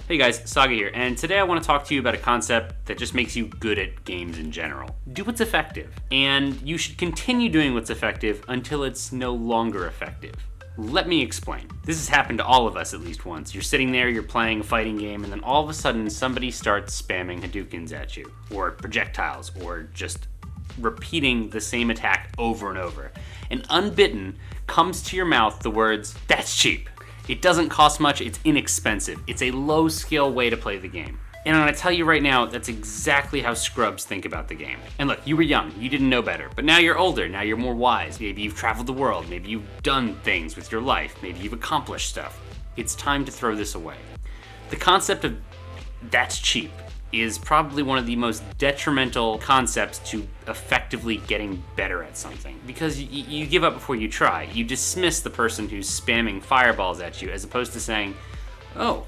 Hey guys, Saga here, and today I want to talk to you about a concept that just makes you good at games in general. Do what's effective, and you should continue doing what's effective until it's no longer effective. Let me explain. This has happened to all of us at least once. You're sitting there, you're playing a fighting game, and then all of a sudden somebody starts spamming Hadoukens at you, or projectiles, or just repeating the same attack over and over. And unbidden comes to your mouth the words, "That's cheap." It doesn't cost much, it's inexpensive. It's a low skill way to play the game. And I'm gonna tell you right now, that's exactly how scrubs think about the game. And look, you were young, you didn't know better, but now you're older, now you're more wise. Maybe you've traveled the world, maybe you've done things with your life, maybe you've accomplished stuff. It's time to throw this away. The concept of "that's cheap" is probably one of the most detrimental concepts to effectively getting better at something. Because you give up before you try. You dismiss the person who's spamming fireballs at you as opposed to saying, oh,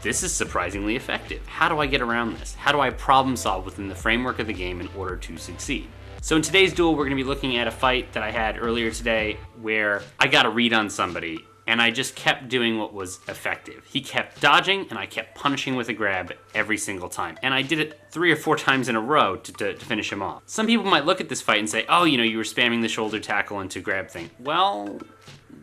this is surprisingly effective. How do I get around this? How do I problem solve within the framework of the game in order to succeed? So in today's duel, we're gonna be looking at a fight that I had earlier today where I got a read on somebody and I just kept doing what was effective. He kept dodging, and I kept punishing with a grab every single time. And I did it 3 or 4 times in a row to finish him off. Some people might look at this fight and say, oh, you were spamming the shoulder tackle into grab thing. Well,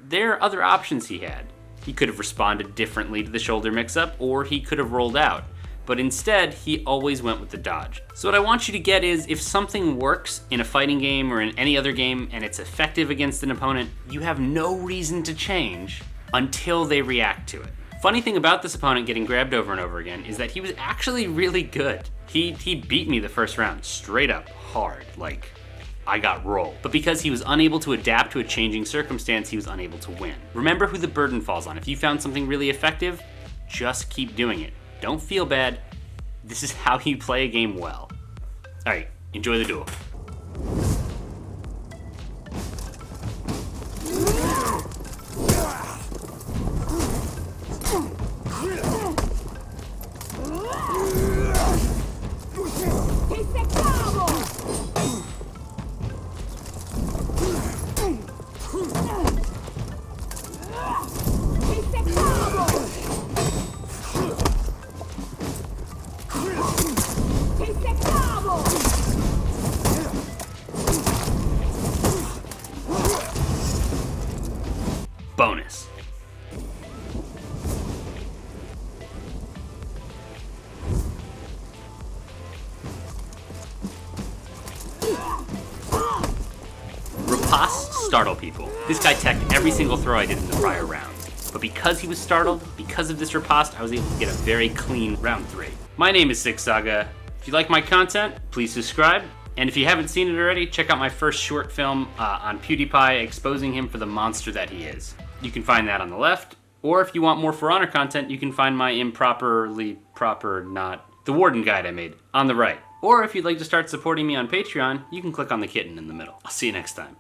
there are other options he had. He could have responded differently to the shoulder mix-up, or he could have rolled out. But instead, he always went with the dodge. So what I want you to get is, if something works in a fighting game or in any other game and it's effective against an opponent, you have no reason to change until they react to it. Funny thing about this opponent getting grabbed over and over again is that he was actually really good. He beat me the first round, straight up, hard, like I got rolled. But because he was unable to adapt to a changing circumstance, he was unable to win. Remember who the burden falls on. If you found something really effective, just keep doing it. Don't feel bad. This is how you play a game well. All right, enjoy the duel. Bonus. Riposte startle people. This guy teched every single throw I did in the prior round. But because he was startled, because of this riposte, I was able to get a very clean round 3. My name is SixthSaga. If you like my content, please subscribe. And if you haven't seen it already, check out my first short film on PewDiePie exposing him for the monster that he is. You can find that on the left, or if you want more For Honor content, you can find my The Warden guide I made on the right. Or if you'd like to start supporting me on Patreon, you can click on the kitten in the middle. I'll see you next time.